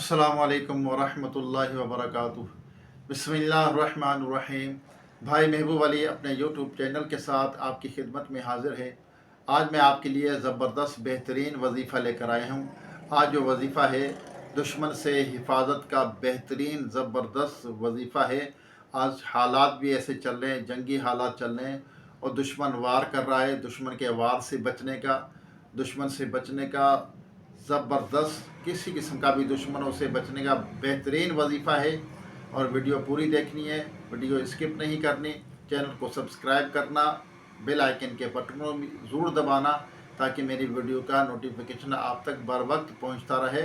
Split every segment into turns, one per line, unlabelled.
अस्सलामु अलैकुम वरहमतुल्लाहि वबरकातुह। बिस्मिल्लाहिर्रहमानिर्रहीम। भाई महबूब अली अपने यूट्यूब चैनल के साथ आपकी खिदमत में हाज़िर है। आज मैं आपके लिए ज़बरदस्त बेहतरीन वजीफ़ा लेकर आया हूँ। आज जो वजीफ़ा है दुश्मन से हिफाजत का बेहतरीन ज़बरदस्त वजीफ़ा है। आज हालात भी ऐसे चल रहे हैं, जंगी हालात चल रहे हैं और दुश्मन वार कर रहा है। दुश्मन के वार से बचने का ज़बरदस्त किसी किस्म का भी दुश्मनों से बचने का बेहतरीन वजीफ़ा है। और वीडियो पूरी देखनी है, वीडियो स्किप नहीं करनी। चैनल को सब्सक्राइब करना, बेल आइकन के बटनों में ज़रूर दबाना ताकि मेरी वीडियो का नोटिफिकेशन आप तक बर वक्त पहुँचता रहे।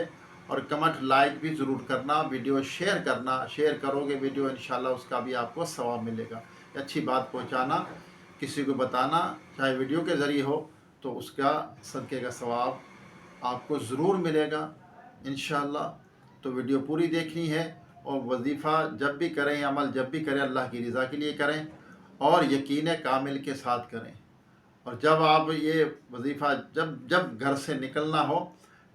और कमेंट लाइक भी ज़रूर करना, वीडियो शेयर करना। शेयर करोगे वीडियो इंशाल्लाह उसका भी आपको सवाब मिलेगा। अच्छी बात पहुँचाना, किसी को बताना, चाहे वीडियो के ज़रिए हो तो उसका सदक़े का सवाब आपको ज़रूर मिलेगा इंशाअल्लाह। तो वीडियो पूरी देखनी है और वजीफ़ा जब भी करें, अमल जब भी करें अल्लाह की रज़ा के लिए करें और यकीन कामिल के साथ करें। और जब आप ये वजीफ़ा जब घर से निकलना हो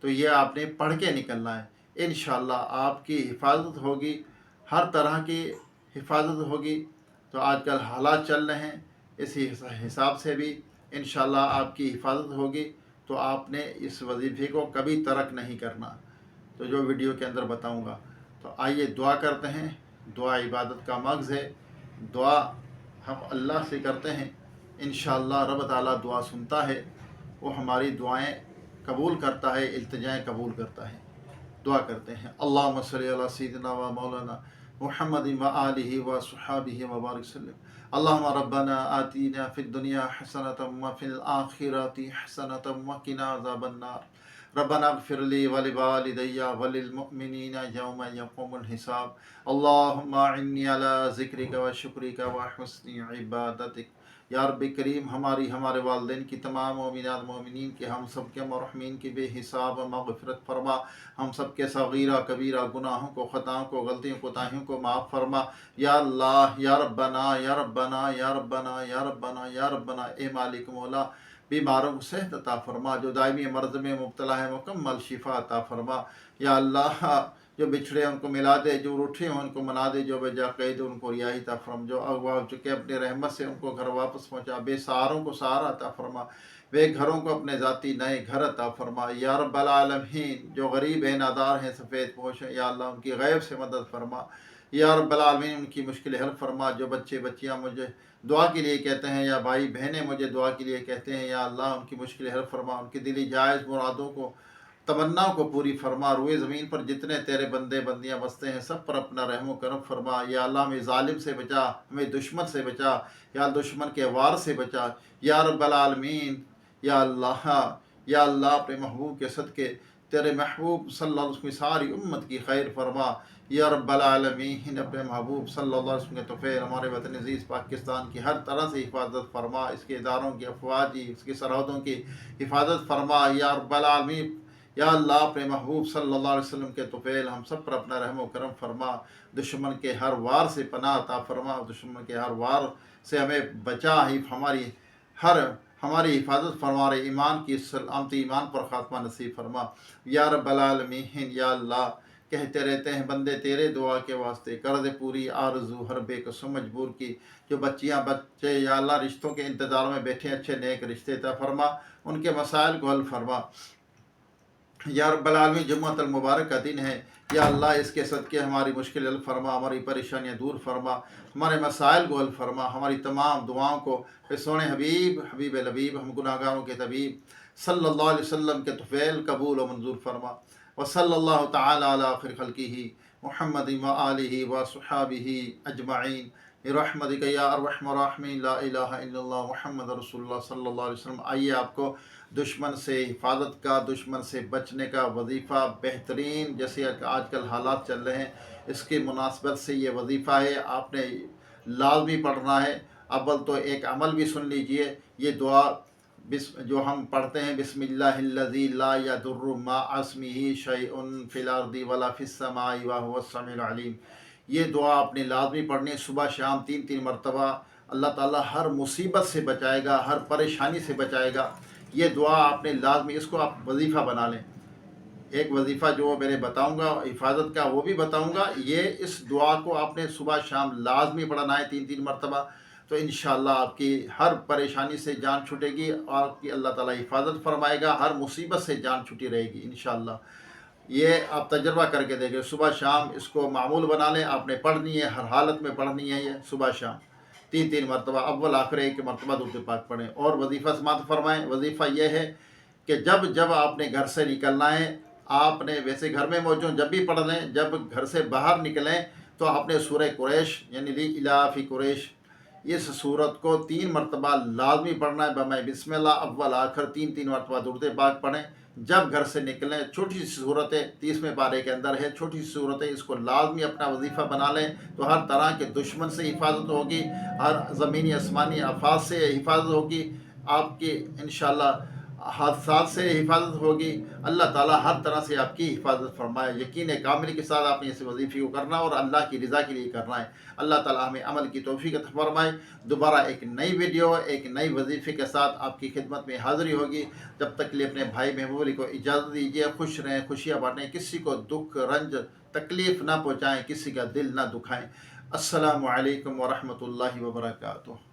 तो ये आपने पढ़ के निकलना है। इंशाअल्लाह आपकी हिफाजत होगी, हर तरह की हिफाजत होगी। तो आजकल हालात चल रहे हैं, इसी हिसाब से भी इंशाअल्लाह आपकी हिफाजत होगी। तो आपने इस वजीफ़े को कभी तर्क नहीं करना। तो जो वीडियो के अंदर बताऊंगा, तो आइए दुआ करते हैं। दुआ इबादत का मग़ज़ है। दुआ हम अल्लाह से करते हैं, इंशाअल्लाह रब ताला दुआ सुनता है, वो हमारी दुआएं कबूल करता है, इल्तिजाएं कबूल करता है। दुआ करते हैं। अल्लाहुम्मा सल्ली अला सय्यिदिना व मौलाना मुहम्मदिन व आलिहि व अस्हाबिहि व बारिक वसल्लम। अल्लाहुम्मा रब्बना आतिना फिद दुनिया हसनतम व फिल आखिरति हसनतम व क़िना अज़ाबन नार। रब्बना इग़फ़िर ली व लिवालिदैया व लिल मुअमिनीना यौम यक़ूमुल हिसाब। अल्लाहुम्मा इन्नी अला ज़िक्रिका व शुक्रिका व हुस्नि इबादतिक। या रब्बी करीम, हमारे वालिदैन की तमाम मोमिनात मोमिनीन के, हम सब के मरहूमीन की बेहिसाब मग़फ़िरत फरमा। हम सब के सगीरा कबीरा गुनाहों को, ख़ताओं को, गलतियों कोताहियों को माफ़ फरमा। या अल्लाह, या रब्बना, या रब्बना, या रब्बना, या रब्बना, या रब्बना। ए मालिक मौला, बीमारों को सेहत अता फरमा, जो दायमी मर्ज़ में मुब्तला है मुकम्मल शिफा अता फरमा। या अल्लाह, जो बिछड़े उनको मिला दे, जो रूठे हैं उनको मना दे, जो बेजा कैद उनको रिहाई अता फरमा, जो अगवा हो चुके अपने रहमत से उनको घर वापस पहुँचा। बेसहारों को सहारा अता फरमा, वे घरों को अपने ज़ाती नए घर अता फरमा। या रब्बल आलमीन, जो गरीब हैं, नादार हैं, सफ़ेद पोश हैं, या अल्लाह उनकी गैब से मदद फरमा। या रब्बल आलमीन, उनकी मुश्किल हल फरमा। जो बच्चे बच्चियाँ मुझे दुआ के लिए कहते हैं, या भाई बहनें मुझे दुआ के लिए कहते हैं, या अल्लाह उनकी मुश्किल हल फरमा, उनकी दिली जायज़ मुरादों को, तमन्नाओं को पूरी फरमा। रुए ज़मीन पर जितने तेरे बंदे बंदियाँ बसते हैं सब पर अपना रहम करम फरमा। या अल्लाह हमें ज़ालिम से बचा, हमें दुश्मन से बचा, या दुश्मन के वार से बचा। या रब्बल आलमीन, या अल्लाह अपने महबूब के सदक़े तेरे महबूब सल्लल्लाहु अलैहि वसल्लम की सारी उम्मत की खैर फरमा। या रब्बल आलमीन, अपने महबूब सल्लल्लाहु अलैहि वसल्लम के तोफ़ैल हमारे वतन अज़ीज़ पाकिस्तान की हर तरह से हिफाजत फरमा। इसके इदारों की, अफवाजी, इसकी सरहदों की हिफाजत फरमा। या रब्बल आलमीन, या अल्लाह अपने महबूब सल्लल्लाहु अलैहि वसल्लम के तोफ़ैल हम सब पर अपना रहम करम फरमा। दुश्मन के हर वार से पनाह अता फरमा, दुश्मन के हर वार से हमें बचा ही, हमारी हिफाजत फरमा रहे। ईमान की सलामती, ईमान पर ख़ात्मा नसीब फरमा। या रब्बल आलमीन, या अल्लाह कहते रहते हैं बंदे तेरे दुआ के वास्ते, कर दे पूरी आरज़ू हर बेकसों मजबूर की। जो बच्चियाँ बच्चे या अल्लाह रिश्तों के इंतज़ार में बैठे, अच्छे नेक रिश्ते अता फरमा, उनके मसाइल को हल फरमा। या रब्बल आलमीन, जुम्मतुल मुबारक का दिन है, या अल्लाह इसके सदक़े हमारी मुश्किल हल फरमा, हमारी परेशानियाँ दूर फरमा, हमारे मसाइल को हल फरमा, हमारी तमाम दुआओं को सोने हबीब लबीब, हम गुनाहगारों के तबीब सल्लल्लाहु अलैहि वसल्लम के तुफ़ैल कबूल व मंजूर फरमा। व सल्लल्लाहु तआला अला खैर खल्क़िही मुहम्मदिन व आलिहि व अस्हाबिही अजमईन बिरहमतिका या अरहमर राहिमीन। ला इलाहा इल्लल्लाह मुहम्मद रसूलुल्लाह सल्लल्लाहु अलैहि वसल्लम। आइए आपको दुश्मन से हिफाजत का, दुश्मन से बचने का वजीफ़ा बेहतरीन, जैसे आजकल हालात चल रहे हैं, इसकी मुनासबत से ये वजीफ़ा है, आपने लाज़मी पढ़ना है। अव्वल तो एक अमल भी सुन लीजिए। ये दुआ जो हम पढ़ते हैं, बिस्मिल्लाहिल्लज़ी ला यदुर्रु मअ अस्मिही शैउन फिल अर्दि वला फिस समाई व हुवस समीउल अलीम। ये दुआ आपने लाज़मी पढ़नी है, सुबह शाम 3-3 मरतबा। अल्लाह ताला हर मुसीबत से बचाएगा, हर परेशानी से बचाएगा। ये दुआ आपने लाज़मी, इसको आप वजीफ़ा बना लें। ایک وظیفہ جو میں نے بتاؤں گا حفاظت کا وہ بھی بتاؤں گا. یہ اس دعا کو آپ نے صبح شام لازمی پڑھنا ہے 3 مرتبہ. تو انشاءاللہ آپ کی ہر پریشانی سے جان چھوٹے گی اور آپ کی اللہ تعالیٰ حفاظت فرمائے گا. ہر مصیبت سے جان چھٹی رہے گی انشاءاللہ. یہ آپ تجربہ کر کے دیکھیں. صبح شام اس کو معمول بنا لیں. آپ نے پڑھنی ہے، ہر حالت میں پڑھنی ہے. یہ صبح شام 3 مرتبہ اول آخر ایک مرتبہ درود پاک پڑھیں. اور وظیفہ سماعت فرمائیں. وظیفہ یہ ہے کہ جب آپ نے گھر سے نکلنا ہے، آپ نے ویسے گھر میں موجود جب بھی پڑھ لیں. جب گھر سے باہر نکلیں تو آپ نے سورہ قریش یعنی لی الہ فی قریش اس صورت کو 3 مرتبہ لازمی پڑھنا ہے. بمائے بسم اللہ اول آخر 3 مرتبہ درود پاک پڑھیں. جب گھر سے نکلیں چھوٹی سی صورتیں 30ویں پارے کے اندر ہے، چھوٹی سی صورتیں، اس کو لازمی اپنا وظیفہ بنا لیں. تو ہر طرح کے دشمن سے حفاظت ہوگی، ہر زمینی آسمانی آفات سے حفاظت ہوگی، آپ کی انشاءاللہ حادثات سے حفاظت ہوگی. اللہ تعالیٰ ہر طرح سے آپ کی حفاظت فرمائے. یقین کامل کے ساتھ آپ نے اس وظیفے کو کرنا اور اللہ کی رضا کے لیے کرنا ہے. اللہ تعالیٰ ہمیں عمل کی توفیق عطا فرمائے. دوبارہ ایک نئی ویڈیو ایک نئی وظیفے کے ساتھ آپ کی خدمت میں حاضری ہوگی. جب تک کے لیے اپنے بھائی محبوب علی کو اجازت دیجیے. خوش رہیں، خوشیاں بانٹیں، کسی کو دکھ رنج تکلیف نہ پہنچائیں، کسی کا دل نہ دکھائیں. السلام علیکم ورحمۃ اللہ وبرکاتہ.